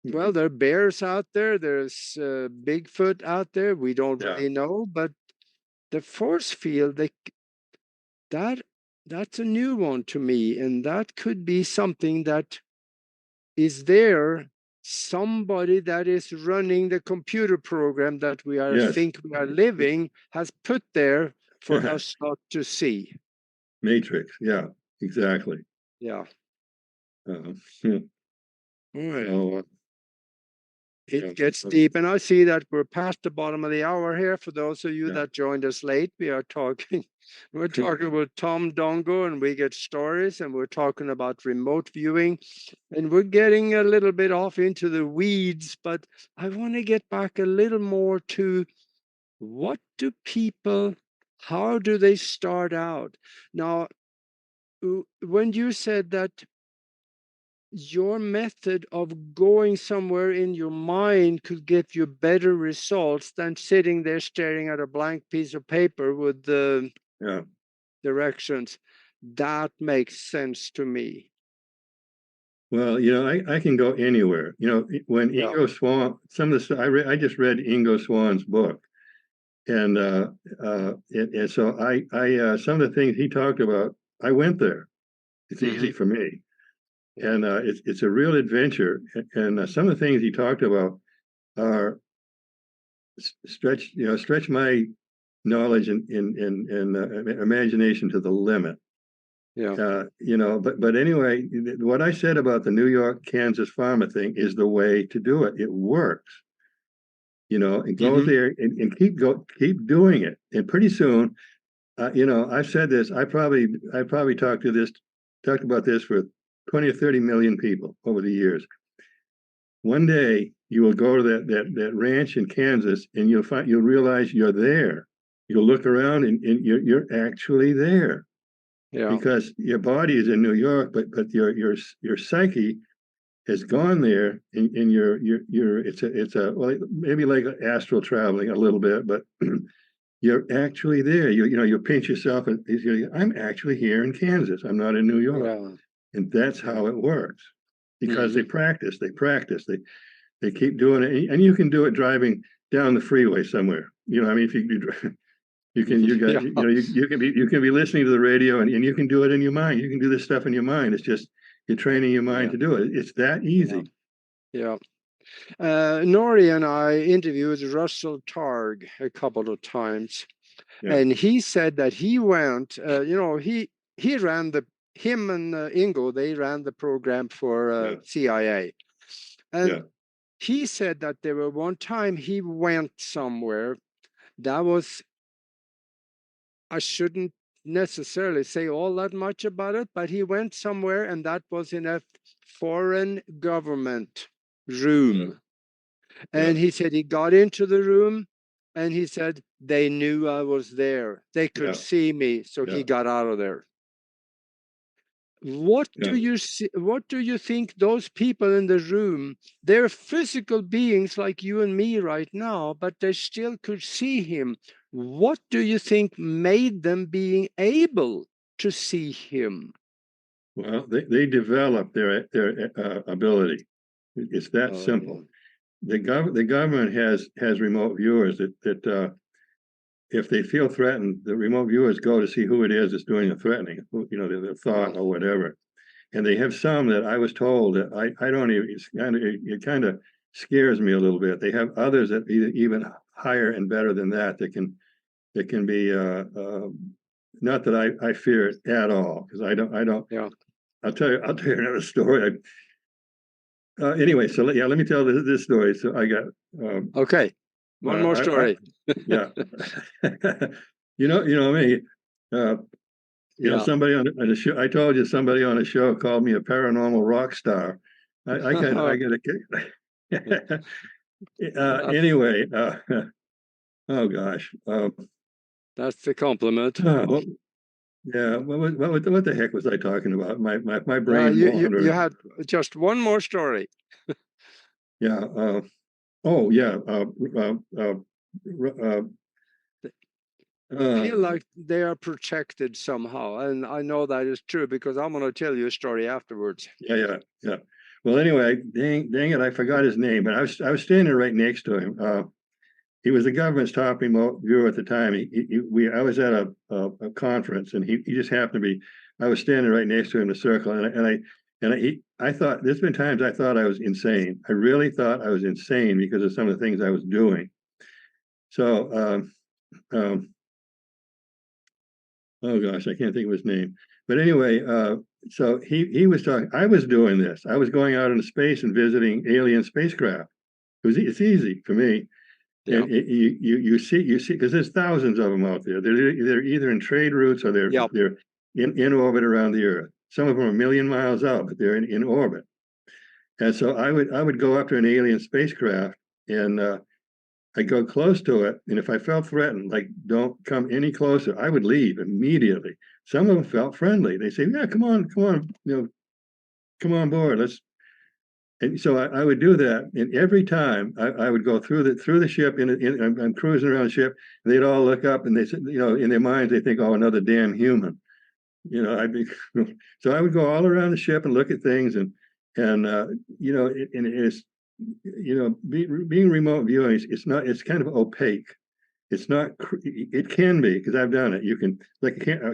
well, there are bears out there, there's Bigfoot out there. We don't Yeah. really know, but the force field, that that's a new one to me, and that could be something that is there. Somebody that is running the computer program that we are Yes. think we are living has put there for us not to see. Matrix. Yeah. Exactly. Yeah. Uh, All right. so It gets deep, and I see that we're past the bottom of the hour here. For those of you that joined us late, we're talking with Tom Dongo, and we get stories, and we're talking about remote viewing, and we're getting a little bit off into the weeds, but I want to get back a little more to what do people, how do they start out? Now, when you said that your method of going somewhere in your mind could get you better results than sitting there staring at a blank piece of paper with the directions. That makes sense to me. Well, I can go anywhere. When Ingo Swann, some of the stuff I just read Ingo Swann's book, and so I some of the things he talked about, I went there. It's easy for me. And it's a real adventure. And some of the things he talked about are stretch my knowledge and imagination to the limit. But anyway, what I said about the New York, Kansas farmer thing is the way to do it. It works. And go there and keep doing it. And pretty soon, I've said this. I probably talked about this for 20 or 30 million people over the years. One day you will go to that ranch in Kansas, and you'll realize you're there. You'll look around, and you're actually there. Because your body is in New York, but your psyche has gone there, and it's well, maybe like astral traveling a little bit, but you're actually there. You pinch yourself, and I'm actually here in Kansas. I'm not in New York. And that's how it works, because they practice, they keep doing it, and you can do it driving down the freeway somewhere. I mean, if you do, you can be listening to the radio, and you can do it in your mind. You can do this stuff in your mind. It's just you're training your mind to do it. It's that easy. Nori and I interviewed Russell Targ a couple of times, and he said that he went. He ran him and Ingo, they ran the program for CIA. And he said that there were one time he went somewhere that was, I shouldn't necessarily say all that much about it, but he went somewhere, and that was in a foreign government room. And he said he got into the room, and he said they knew I was there. They could see me, so he got out of there. What do you see? What do you think those people in the room? They're physical beings like you and me right now, but they still could see him. What do you think made them being able to see him? Well, they develop their ability. It's that simple. The government has remote viewers that if they feel threatened, the remote viewers go to see who it is that's doing the threatening, the thought or whatever. And they have some that I was told that I don't even, it kind of scares me a little bit. They have others that even higher and better than that can be not that I fear it at all, because I don't. I'll tell you another story. Anyway, so let me tell this story. So I got one more story. You know me. Somebody on a show. I told you somebody on a show called me a paranormal rock star. I get a kick. Anyway, oh gosh, that's the compliment. What the heck was I talking about? My brain. You had just one more story. I feel like they are protected somehow, and I know that is true because I'm going to tell you a story afterwards. Yeah. Well, anyway, dang it, I forgot his name, but I was standing right next to him. He was the government's top remote viewer at the time. I was at a conference, and he just happened to be. I was standing right next to him in a circle, and I thought there's been times I thought I was insane. I really thought I was insane because of some of the things I was doing. So, oh gosh, I can't think of his name. But anyway, so he was talking. I was doing this. I was going out into space and visiting alien spacecraft. It's easy for me. Yeah. And you see because there's thousands of them out there. They're either in trade routes or Yep. they're in orbit around the Earth. Some of them are a million miles out, but they're in orbit. And so I would go after an alien spacecraft, and I'd go close to it, and if I felt threatened, like don't come any closer, I would leave immediately. Some of them felt friendly. They say, "Yeah, come on, come on board. Let's." And so I would do that, and every time I would go through the ship. I'm cruising around the ship, and they'd all look up, and they said, in their minds they think, "Oh, another damn human." I'd be so I would go all around the ship and look at things, and it's being remote viewing. It's not. It's kind of opaque. It's not. It can be because I've done it. You can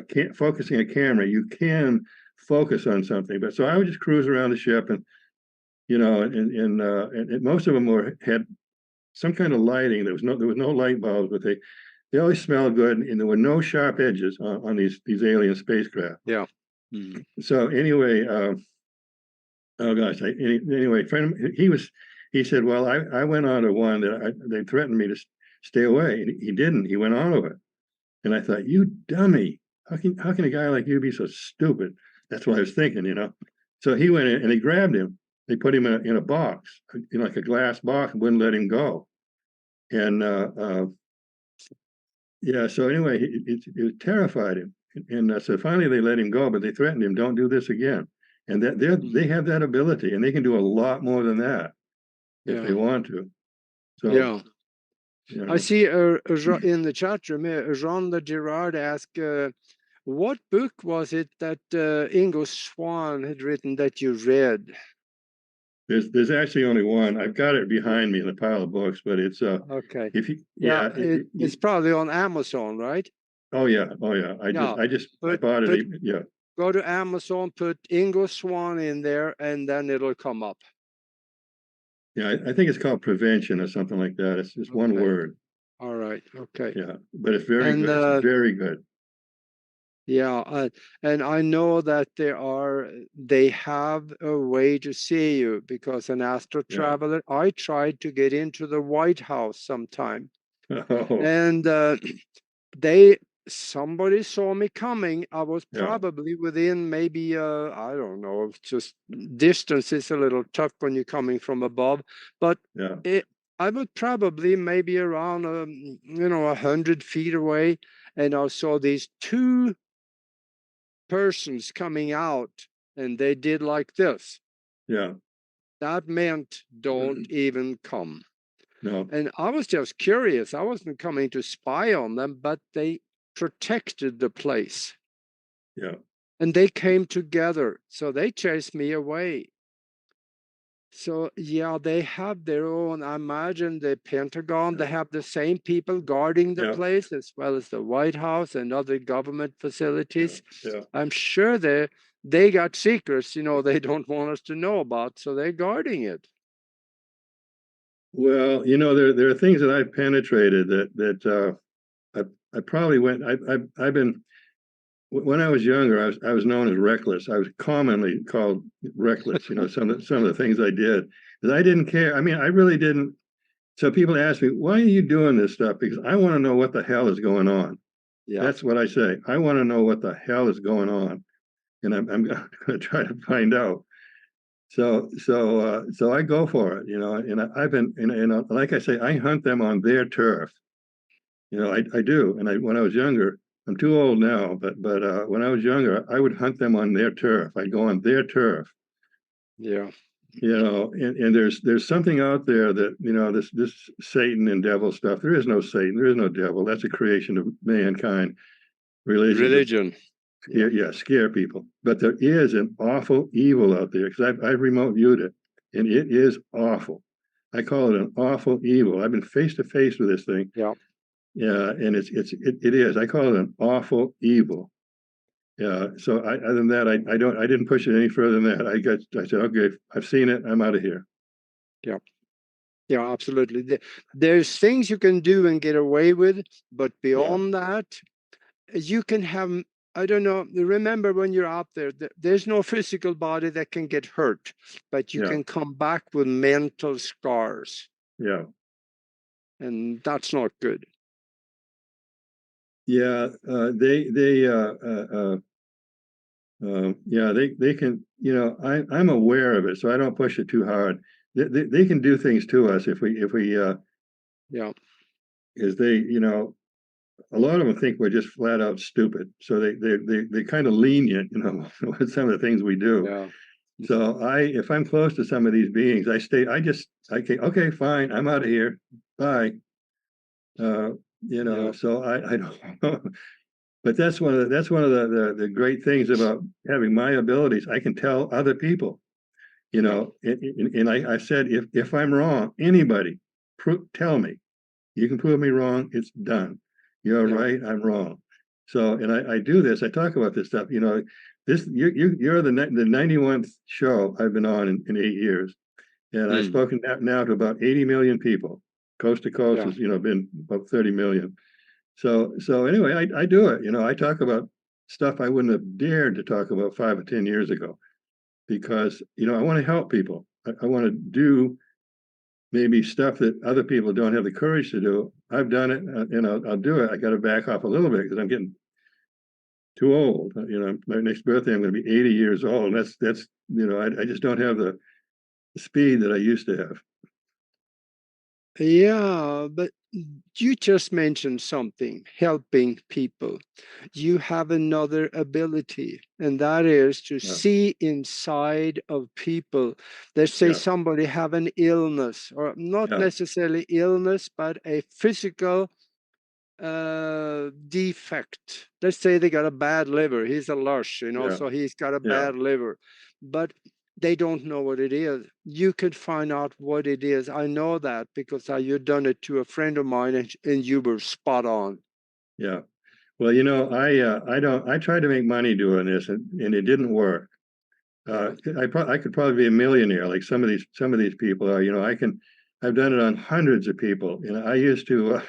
can't focusing a camera. You can focus on something, but so I would just cruise around the ship and and most of them had some kind of lighting. There was no light bulbs, but they always smelled good, and there were no sharp edges on these alien spacecraft. Yeah. Mm. So anyway, oh gosh, anyway, he said, well, I went on to one that they threatened me to stay away, and he didn't. He went on to it, and I thought, you dummy, how can a guy like you be so stupid? That's what I was thinking. So he went in and they grabbed him. They put him in a box, like a glass box, and wouldn't let him go. And yeah, so anyway, it terrified him. And so finally they let him go, but they threatened him, don't do this again. And that they have that ability, and they can do a lot more than that if they Yeah. want to. So, Yeah. you I know, see in the chat room here, Jean Le Girard asked, what book was it that Ingo Swann had written that you read? there's actually only one. I've got it behind me in a pile of books, but it's Okay. if you Yeah, yeah it's probably on Amazon, right? oh yeah. Yeah. I Put bought put it. Yeah. Go to Amazon, put Ingo Swann in there, and then it'll come up. Yeah, I think it's called prevention or something like that. It's just one Okay. word. All right. Okay. Yeah, but it's very And good. It's very good. yeah, and I know that they have a way to see you because an astro Yeah. traveler, I tried to get into the White House sometime, Oh, and they somebody saw me coming. I was yeah, probably within maybe I don't know, just distance is a little tough when you're coming from above, but yeah, it, I was probably maybe around 100 feet away, and I saw these two persons coming out, and they did like this. yeah. That meant don't even come. No, And I was just curious. I wasn't coming to spy on them, but they protected the place. yeah, And they came together. So they chased me away. So, yeah, they have their own. I imagine the Pentagon, they yeah, have the same people guarding the yeah, place as well as the White House and other government yeah, facilities. yeah. I'm sure they got secrets, they don't want us to know about, so they're guarding it. Well, there are things that I've penetrated that I probably went. I've been when I was younger. I was known as reckless. I was commonly called reckless. Some of the things I did because I didn't care. I mean, I really didn't. So people ask me, why are you doing this stuff? Because I want to know what the hell is going on. Yeah. That's what I say. I want to know what the hell is going on, and I'm going to try to find out. So I go for it, and I've been, like I say, I hunt them on their turf. I do. And when I was younger, I'm too old now, but when I was younger, I would hunt them on their turf. I'd go on their turf, Yeah. and there's something out there that, this Satan and devil stuff. There is no Satan, there is no devil. That's a creation of mankind, religion to Religion. Yeah. scare people. But there is an awful evil out there because I've remote viewed it, and it is awful. I call it an awful evil. I've been face to face with this thing. Yeah. Yeah, and it is. I call it an awful evil. Yeah. So other than that, I didn't push it any further than that. I said, okay, I've seen it. I'm out of here. Yeah. Yeah, absolutely. There's things you can do and get away with, but Yeah. beyond that, you can have, I don't know, remember when you're out there, there's no physical body that can get hurt, but you Yeah. can come back with mental scars. Yeah. and that's not good. Yeah. Yeah, they can, I'm aware of it, so I don't push it too hard. They can do things to us Yeah, because a lot of them think we're just flat out stupid. So they kind of lenient, with some of the things we do. yeah, So if I'm close to some of these beings, okay, fine, I'm out of here. Bye. Uh, yeah, so I don't know. But that's one of the great things about having my abilities. I can tell other people, yeah, and I said, if I'm wrong, anybody, tell me. You can prove me wrong. It's done. You're yeah. right. I'm wrong. So, and I do this. I talk about this stuff. This you're the 91th show I've been on in 8 years, and I've Mm, spoken now to about 80 million people. Coast to coast yeah. has been about 30 million. So anyway, I do it. I talk about stuff I wouldn't have dared to talk about 5 or 10 years ago because I want to help people. I want to do maybe stuff that other people don't have the courage to do. I've done it, and I'll do it. I got to back off a little bit because I'm getting too old. My next birthday I'm going to be 80 years old. That's I just don't have the speed that I used to have. Yeah, but you just mentioned something, helping people. You have another ability, and that is to Yeah, see inside of people. Let's say yeah, somebody have an illness, or not yeah, necessarily illness, but a physical defect. Let's say they got a bad liver. He's a lush, yeah, so he's got a yeah, bad liver, but they don't know what it is. You could find out what it is. I know that because you done it to a friend of mine, and you were spot on. yeah. Well, I don't. I tried to make money doing this, and it didn't work. Yeah. I could probably be a millionaire like some of these people are. I've done it on hundreds of people. I used to,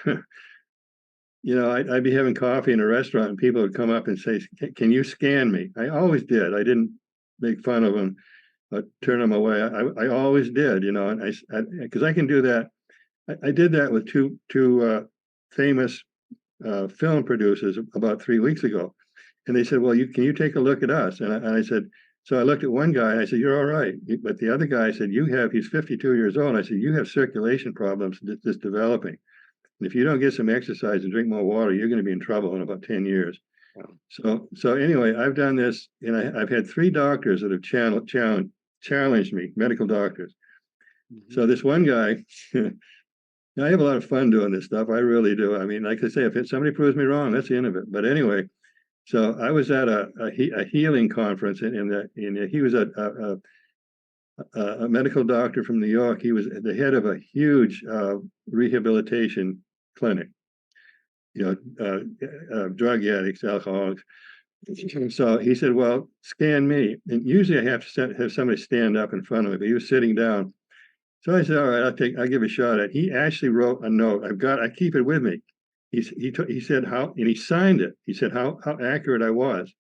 I'd be having coffee in a restaurant and people would come up and say, "Can you scan me?" I always did. I didn't make fun of them, turn them away. I always did, and because I can do that. I did that with two famous film producers about 3 weeks ago, and they said, "Well, can you take a look at us?" And I said, so I looked at one guy and I said, "You're all right," but the other guy said, he's 52 years old. I said, "You have circulation problems that's developing. And if you don't get some exercise and drink more water, you're going to be in trouble in about 10 years." Yeah. So anyway, I've done this, and I've had 3 doctors that have challenged me, medical doctors. Mhm. So this one guy, I have a lot of fun doing this stuff. I really do. I mean, like I say, if somebody proves me wrong, that's the end of it. But anyway, so I was at a healing conference, he was a medical doctor from New York. He was the head of a huge rehabilitation clinic, drug addicts, alcoholics. So he said, "Well, scan me." And usually I have to have somebody stand up in front of me, but he was sitting down. So I said, "All right, I'll give a shot at it." He actually wrote a note. I keep it with me. He said how, and he signed it. He said how accurate I was.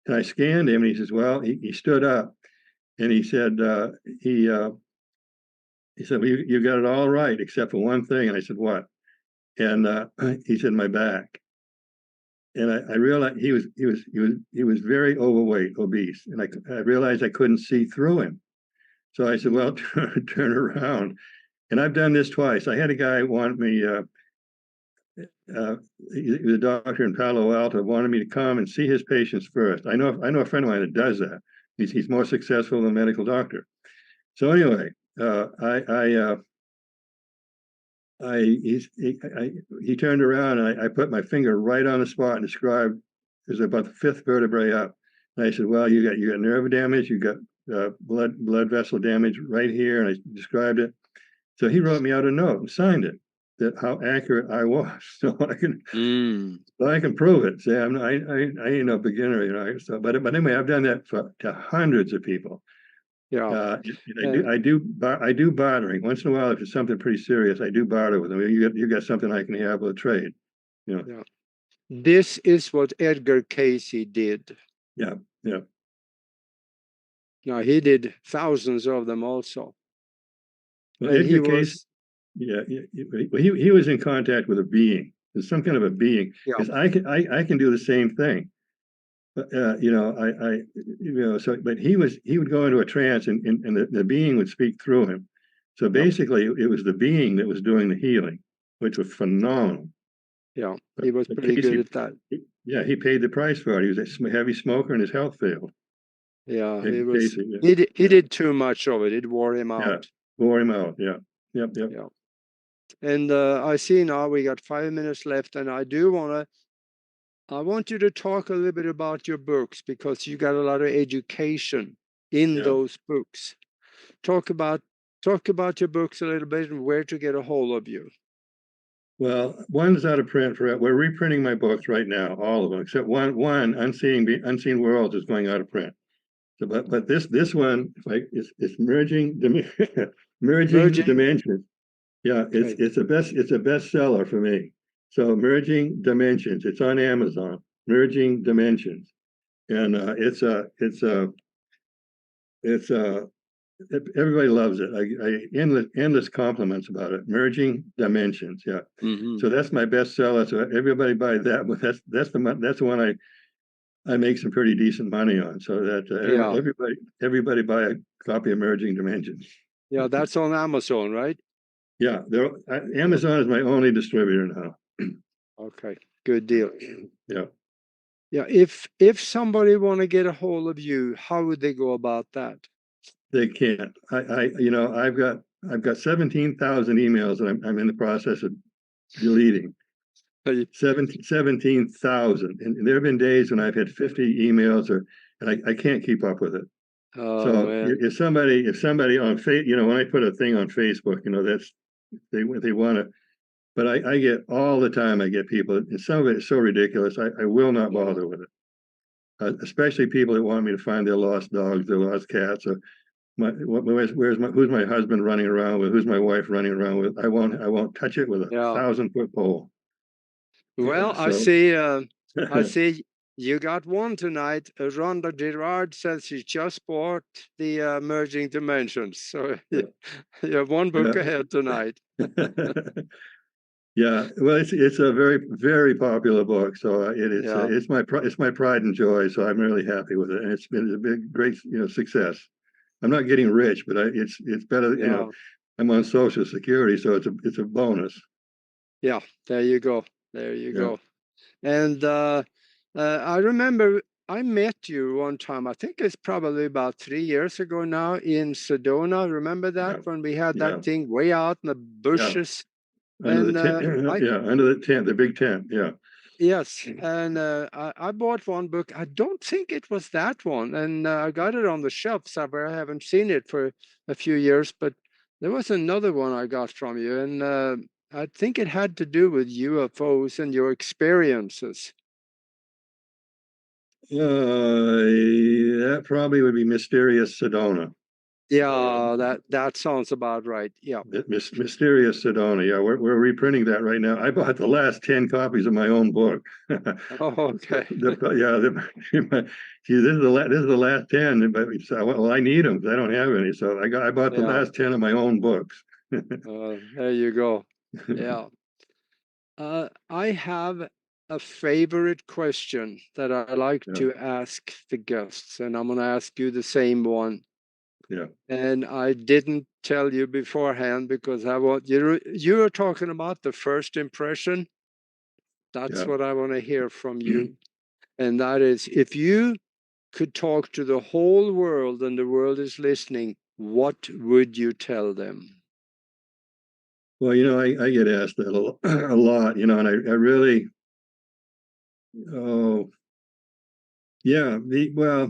And I scanned him, and he says, "Well," he stood up, and he said, "Well, you got it all right except for one thing." And I said, "What?" And he said, "My back." And I realized he was very overweight, obese, and I realized I couldn't see through him. So I said, Mm. "Well, turn around." And I've done this twice. I had a guy want me. He was a doctor in Palo Alto. Wanted me to come and see his patients first. I know a friend of mine that does that. He's more successful than a medical doctor. So anyway, he turned around and I put my finger right on the spot and described there's about the fifth vertebrae up. And I said, "Well, you got nerve damage, you got blood vessel damage right here," and I described it. So he wrote me out a note and signed it that how accurate I was, Mm. so I can prove it. Say I ain't no beginner, So, but anyway, I've done that to hundreds of people. Yeah. And Uh, I do bartering once in a while. If it's something pretty serious, I do barter with them. You got something I can have with a trade, yeah. This is what Edgar Casey did. Yeah, yeah. Now he did thousands of them also, Well, and he Edgar Case, was. yeah, he was in contact with a being. There's some kind of a being. Yeah. Because I can do the same thing. You know, so, but he would go into a trance and the being would speak through him. So Yeah. basically, it was the being that was doing the healing, which was phenomenal. Yeah. But, He was but pretty good Casey, at that. yeah, he paid the price for it. He was a heavy smoker and his health failed. Yeah. He was. Casey, yeah, He yeah, did too much of it. It wore him yeah, out. wore him out. Yeah, yep, yep, Yeah. And I see now we got 5 minutes left, and I want you to talk a little bit about your books because you got a lot of education in yeah. those books. Talk about talk about your books a little bit and where to get a hold of you. Well, one's out of print for it. We're reprinting my books right now, all of them except one, Unseen Worlds, is going out of print. So, but this one, like, it's merging Merging. dimensions. Yeah, Okay. it's a bestseller for me. So merging dimensions. It's on Amazon. Merging dimensions, and it's a everybody loves it. I endless compliments about it. Merging dimensions. Yeah. Hmm. So that's my bestseller. So everybody buy that. But that's the one I make some pretty decent money on. So that Yeah. everybody buy a copy of Merging Dimensions. Yeah, that's on Amazon, right? Yeah, Amazon is my only distributor now. Okay. Good deal. Yeah, Yeah. If somebody want to get a hold of you, how would they go about that? they can't. I've got 17,000 emails that I'm in the process of deleting. Hey, 17,000, and there have been days when I've had 50 emails, and I can't keep up with it. oh So man. if somebody on when I put a thing on Facebook, that's they want to. But I get all the time. I get people, and some of it is so ridiculous. I will not Yeah. bother with it. Especially people that want me to find their lost dogs, their lost cats, or who's my husband running around with, who's my wife running around with. I won't touch it with a Yeah. 1,000-foot pole. Yeah. Well, So I see you got one tonight. Rhonda Gerard says she just bought the Merging Dimensions. So yeah, you have one book yeah. ahead tonight. Yeah, well, it's a very popular book, so Yeah, it's my pride and joy. So I'm really happy with it, and it's been a big great success. I'm not getting rich, but it's better. yeah, I'm on Social Security, so it's a bonus. yeah. There you go. There you Yeah, go. And I remember I met you one time. I think it's probably about 3 years ago now in Sedona. Remember that yeah, when we had yeah, that thing way out in the yeah. bushes? Under the And tent, I yeah, under the tent, the big tent. Yeah, Yes, and I bought one book. I don't think it was that one, and I got it on the shelf somewhere. I haven't seen it for a few years, but there was another one I got from you, and I think it had to do with UFOs and your experiences. that probably would be Mysterious Sedona. Yeah, that sounds about right. Yeah. Mysterious Sedona. Yeah, we're reprinting that right now. I bought the last 10 copies of my own book. Oh, okay. See, this is the last 10, but well, I need them because I don't have any. So I bought the Yeah. last 10 of my own books. There you go. Yeah. I have a favorite question that I like Yeah, to ask the guests, and I'm going to ask you the same one. yeah, And I didn't tell you beforehand because I want you were talking about the first impression. That's yeah. what I want to hear from you. And that is if you could talk to the whole world and the world is listening, what would you tell them? Well, I get asked that a lot, and I really, oh, yeah,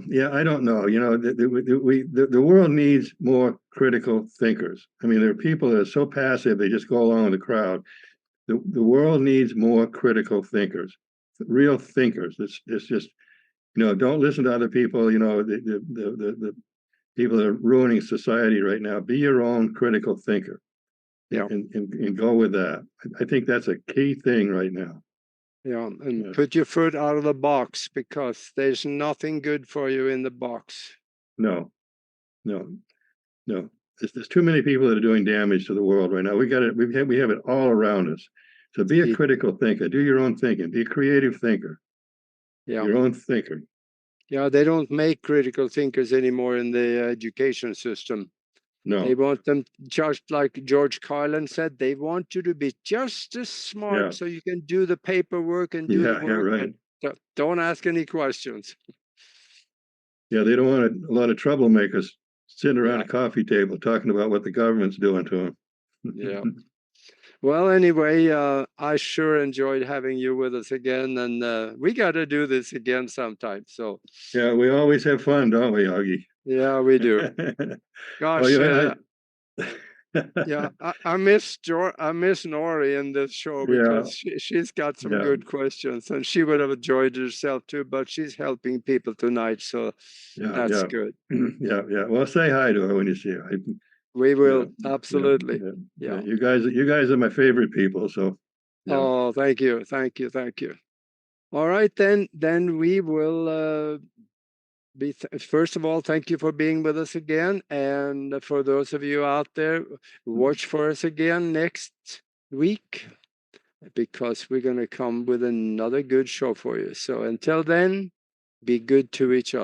yeah, I don't know. The world needs more critical thinkers. I mean, there are people that are so passive, they just go along with the crowd. The world needs more critical thinkers, real thinkers. It's just, don't listen to other people, the people that are ruining society right now. Be your own critical thinker Yeah. and go with that. I think that's a key thing right now. Yeah. And Yeah. put your foot out of the box because there's nothing good for you in the box. No, no, no. there's too many people that are doing damage to the world right now. We got it. We have it all around us. So be a critical thinker. Do your own thinking. Be a creative thinker. Yeah. Your own thinker. Yeah, they don't make critical thinkers anymore in the education system. No. They want them, just like George Carlin said, they want you to be just as smart so you can do the paperwork and do the work. Right. And don't ask any questions. Yeah, they don't want a lot of troublemakers sitting around a coffee table talking about what the government's doing to them. Yeah. Well, anyway, I sure enjoyed having you with us again, and we got to do this again sometime. So yeah, we always have fun, don't we, Aage? Yeah, we do. Gosh, yeah, I miss Nori in this show because she's got some good questions, and she would have enjoyed herself too. But she's helping people tonight, so that's good. Yeah. Well, say hi to her when you see her. We will, absolutely. Yeah. You guys are my favorite people. So. Oh, thank you. All right, then we will first of all, thank you for being with us again. And for those of you out there, watch for us again next week, because we're going to come with another good show for you. So until then, be good to each other.